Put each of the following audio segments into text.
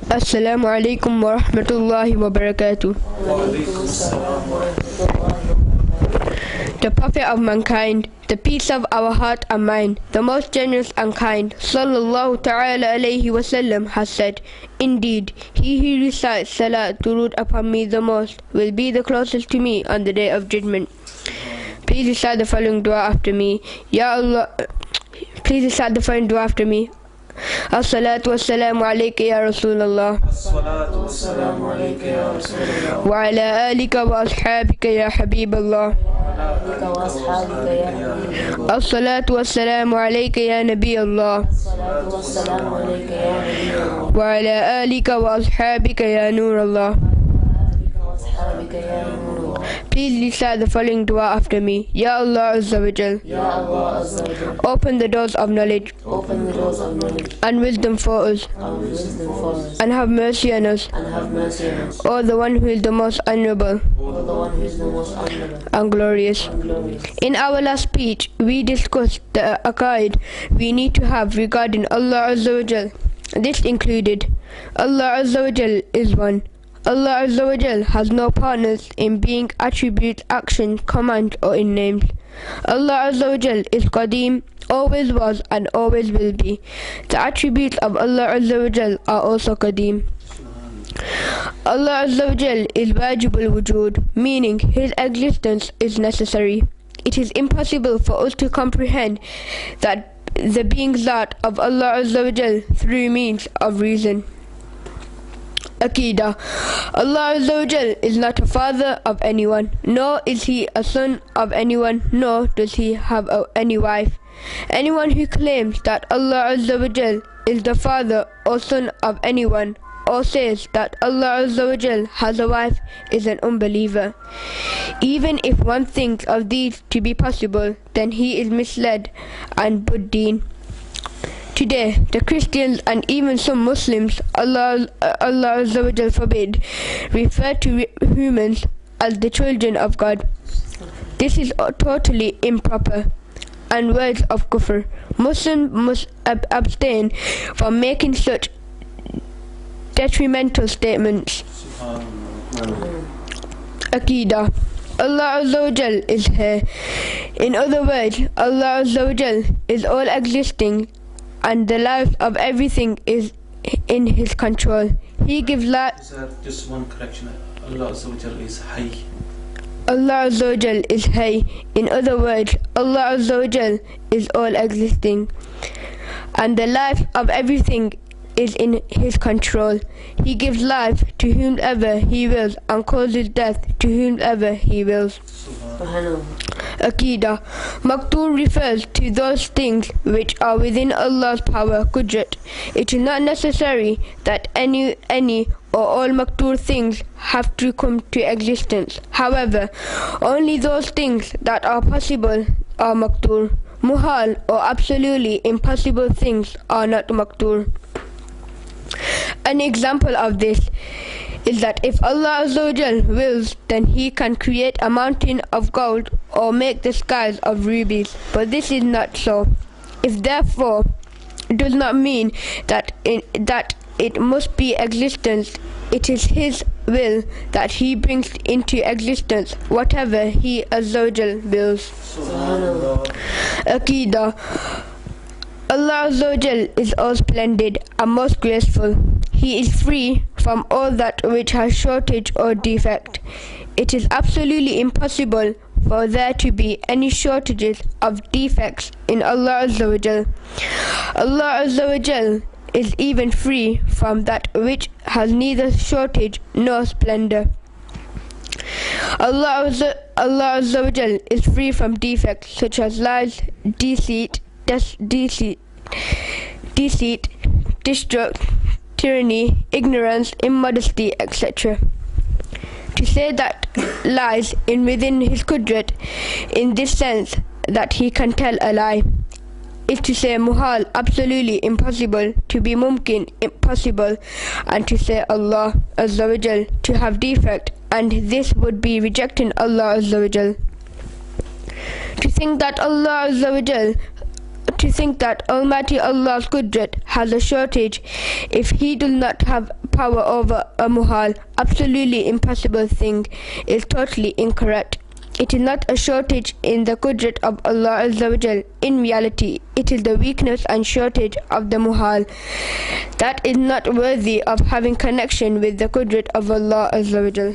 Assalamu alaikum wa rahmatullahi wa barakatuh. The Prophet of mankind, the peace of our heart and mind, the most generous and kind, sallallahu ta'ala alayhi wasallam, has said, "Indeed, he who recites salat durood upon me the most will be the closest to me on the day of judgment." Please recite the following dua after me. Ya Allah, please recite the following dua after me. As-salatu was-salamu alayka ya Rasulallah. As-salatu was-salamu alayka ya Rasulallah. Wa ala alika wa ashabika ya Habiballah. As-salatu was-salamu alayka ya Nabi Allah. Wa ala alika wa ashabika ya Nur Allah. Please recite the following dua after me. Ya Allah Azza wa Jal. Open the doors of knowledge and wisdom for us, and have mercy on us, O the one who is the most honorable and glorious. In our last speech, we discussed the aqaid we need to have regarding Allah Azza wa Jal. This included: Allah Azza wa Jal is one. Allah Azza wa Jal has no partners in being, attributes, action, command, or in names. Allah Azza wa Jal is Qadim, always was and always will be. The attributes of Allah Azza wa Jal are also Qadim. Allah Azza wa Jal is Wajibul Wujud, meaning His existence is necessary. It is impossible for us to comprehend that the being Zat of Allah Azza wa Jal through means of reason. Aqida. Allah Azza wa Jal is not a father of anyone, nor is He a son of anyone, nor does He have any wife. Anyone who claims that Allah Azza wa Jal is the father or son of anyone, or says that Allah Azza wa Jal has a wife, is an unbeliever. Even if one thinks of these to be possible, then he is misled and buddeen. Today, the Christians and even some Muslims, Allah Azza wa Jal forbid, refer to humans as the children of God. This is totally improper and words of kufr. Muslims must abstain from making such detrimental statements. Aqida. Allah Azza wa Jal is here. In other words, Allah Azza wa Jal is all existing, and the life of everything is in His control. He gives life. Just one correction. Allah Azza wa Jal is Hayy. Allah Azza wa Jal is Hayy. In other words, Allah Azza wa Jal is all existing, and the life of everything is in His control. He gives life to whomever He wills and causes death to whomever He wills. Aqida. Maqdur refers to those things which are within Allah's power, Qudrat. It is not necessary that any or all Maqdur things have to come to existence. However, only those things that are possible are Maqdur. Muhal or absolutely impossible things are not Maqdur. An example of this is that if Allah Azza wa Jal wills, then He can create a mountain of gold or make the skies of rubies, but this is not so. If therefore it does not mean that it must be existence, it is His will that He brings into existence whatever He Azza wa Jal wills. Aqida. Allah Azza wa Jal is all splendid and most graceful. He is free from all that which has shortage or defect. It is absolutely impossible for there to be any shortages of defects in Allah Azza wa Jal. Allah Azza wa Jal is even free from that which has neither shortage nor splendor. Allah Azza wa Jal is free from defects such as lies, deceit, distrust, tyranny, ignorance, immodesty, etc. To say that lies within His Qudrat in this sense that He can tell a lie is to say muhal, absolutely impossible, to be mumkin, impossible, and to say Allah Azza wa Jal to have defect, and this would be rejecting Allah Azza wa Jal. To think that Allah Azza wa Jal not to think that Almighty Allah's Qudrat has a shortage if He does not have power over a muhal, absolutely impossible thing, is totally incorrect. It is not a shortage in the Qudrat of Allah Azza wa Jal. In reality, it is the weakness and shortage of the muhal that is not worthy of having connection with the Qudrat of Allah Azza wa Jal.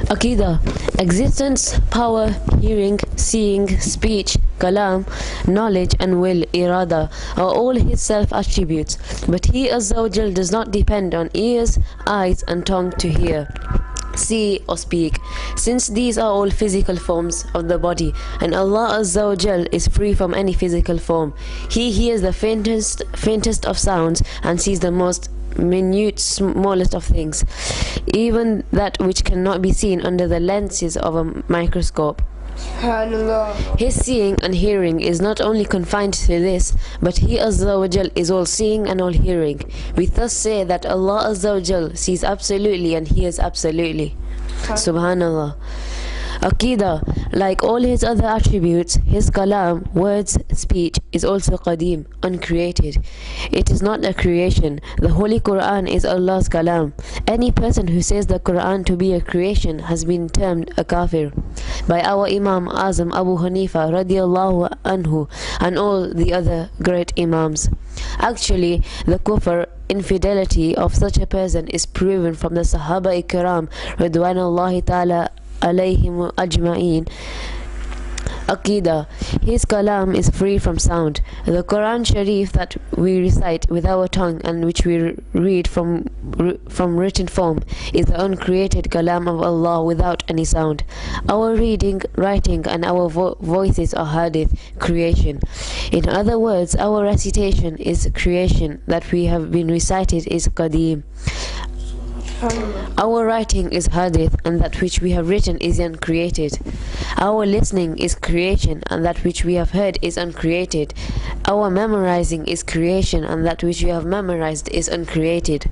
Aqida. Existence, power, hearing, seeing, speech, kalam, knowledge and will, irada, are all His self-attributes, but He Azza wa Jal does not depend on ears, eyes and tongue to hear, see or speak, since these are all physical forms of the body, and Allah Azza wa Jal is free from any physical form. He hears the faintest of sounds and sees the most minute, smallest of things, even that which cannot be seen under the lenses of a microscope. His seeing and hearing is not only confined to this, but He Azza wa Jal is all seeing and all hearing. We thus say that Allah Azza wa Jal sees absolutely and hears absolutely. Subhanallah. Aqida, like all His other attributes, His kalam, words, speech, is also qadim, uncreated. It is not a creation. The Holy Quran is Allah's kalam. Any person who says the Quran to be a creation has been termed a kafir by our Imam Azam Abu Hanifa radiallahu anhu and all the other great Imams. Actually, the kufr, infidelity of such a person is proven from the Sahaba-i-Kiram Ridwanullahi ta'ala alayhim ajma'een. Aqida. His kalam is free from sound. The Quran Sharif that we recite with our tongue and which we read from written form is the uncreated kalam of Allah without any sound. Our reading, writing and our voices are hadith, creation. In other words, our recitation is creation, that we have been recited is qadim. Our writing is hadith, and that which we have written is uncreated. Our listening is creation, and that which we have heard is uncreated. Our memorizing is creation, and that which we have memorized is uncreated.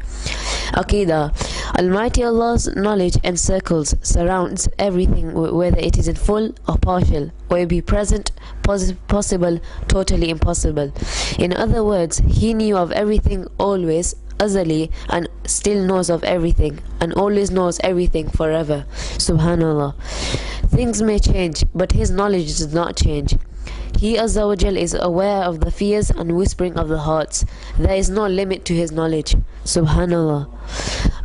Aqida. Almighty Allah's knowledge encircles, surrounds everything, whether it is in full or partial, or it be present, possible, totally impossible. In other words, He knew of everything always, azali, and still knows of everything, and always knows everything forever. Subhanallah. Things may change, but His knowledge does not change. He Azza wa Jal is aware of the fears and whispering of the hearts. There is no limit to His knowledge. Subhanallah.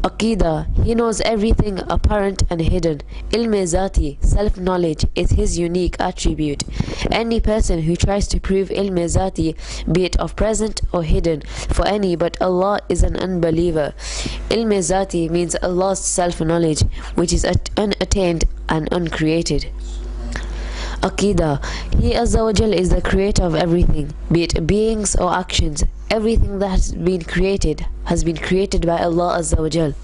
Aqida. He knows everything apparent and hidden. Ilm-e Zati, self-knowledge, is His unique attribute. Any person who tries to prove Ilm-e Zati, be it of present or hidden, for any but Allah is an unbeliever. Ilm-e Zati means Allah's self-knowledge, which is unattained and uncreated. Aqida. He Azza wa Jal is the creator of everything, be it beings or actions. Everything that has been created by Allah Azza wa Jal.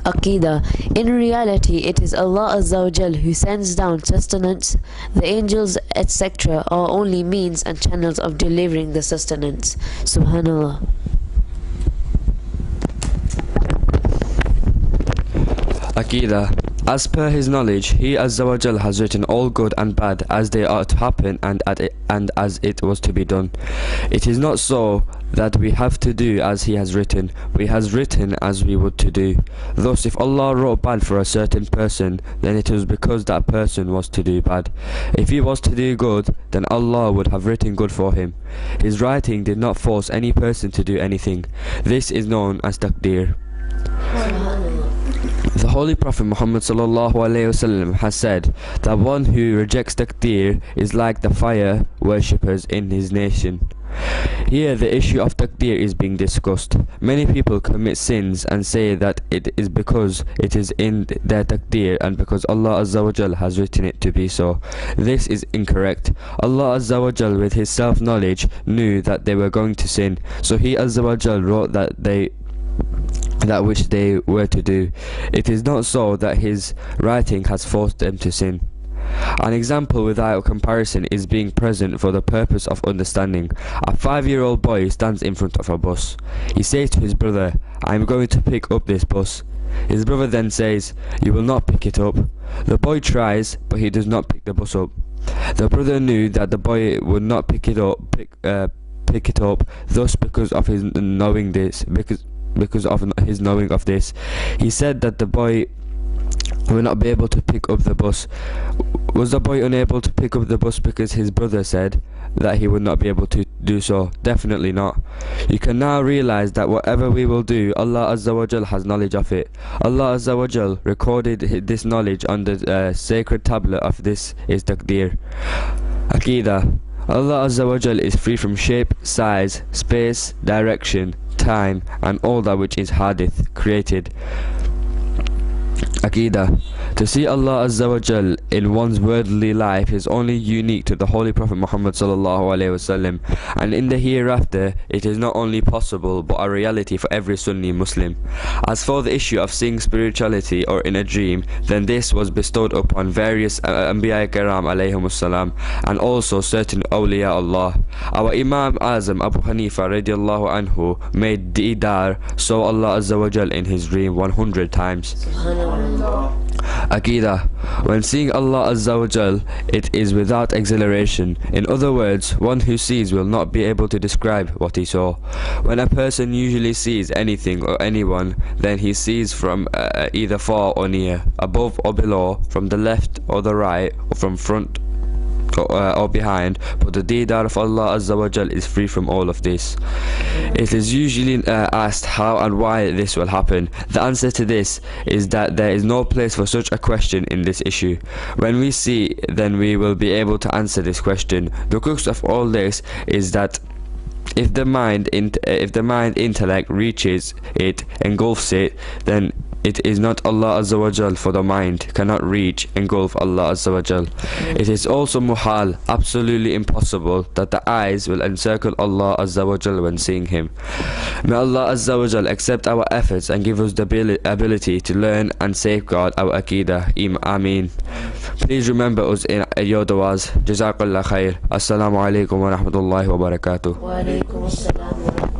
Aqida. In reality, it is Allah Azza wa Jal who sends down sustenance. The angels, etc. are only means and channels of delivering the sustenance. Subhanallah. Aqida. As per His knowledge, He Azza wa Jal has written all good and bad as they are to happen and as it was to be done. It is not so that we have to do as He has written. We has written as we would to do. Thus, if Allah wrote bad for a certain person, then it was because that person was to do bad. If he was to do good, then Allah would have written good for him. His writing did not force any person to do anything. This is known as taqdeer. The Holy Prophet Muhammad sallallahu alaihi wasallam has said that one who rejects taqdeer is like the fire worshippers in his nation. Here the issue of taqdeer is being discussed. Many people commit sins and say that it is because it is in their taqdeer and because Allah Azza wa Jal has written it to be so. This is incorrect. Allah Azza wa Jal with His self-knowledge knew that they were going to sin, so He Azza wa Jal wrote that which they were to do. It is not so that His writing has forced them to sin. An example without comparison is being present for the purpose of understanding. A 5-year-old boy stands in front of a bus. He says to his brother, "I am going to pick up this bus." His brother then says, "You will not pick it up." The boy tries, but he does not pick the bus up. The brother knew that the boy would not pick it up. Thus, because of his knowing of this, he said that the boy will not be able to pick up the bus. Was the boy unable to pick up the bus because his brother said that he would not be able to do so? Definitely not. You can now realize that whatever we will do, Allah Azza wa Jal has knowledge of it. Allah Azza wa Jal recorded this knowledge on the sacred tablet of this is Taqdeer. Aqida. Allah Azza wa Jal is free from shape, size, space, direction, time, and all that which is hadith, created. Aqida. To see Allah Azza wa Jal in one's worldly life is only unique to the Holy Prophet Muhammad sallallahu alaihi wasallam, and in the hereafter it is not only possible but a reality for every Sunni Muslim. As for the issue of seeing spirituality or in a dream, then this was bestowed upon various Anbiya Kiram alayhimus salam, and also certain awliya Allah. Our Imam Azam Abu Hanifa radiallahu anhu made Didar, saw Allah Azza wa Jal in his dream 100 times. Aqida. When seeing Allah Azza wa Jal, it is without exhilaration. In other words, one who sees will not be able to describe what he saw. When a person usually sees anything or anyone, then he sees from either far or near, above or below, from the left or the right, or from front or behind, but the Didar of Allah Azza wa Jal is free from all of this. It is usually asked how and why this will happen. The answer to this is that there is no place for such a question in this issue. When we see, then we will be able to answer this question. The crux of all this is that if the mind intellect reaches it, engulfs it, then it is not Allah Azza wa Jal, for the mind cannot reach, engulf Allah Azza wa Jal. It is also muhal, absolutely impossible, that the eyes will encircle Allah Azza wa Jal when seeing Him. May Allah Azza wa Jal accept our efforts and give us the ability to learn and safeguard our Aqeedah. Ameen. Please remember us in your du'as. Jazakallah khair. Assalamu alaikum wa rahmatullahi wa barakatuh. Wa alaikum assalam wa rahmatullahi.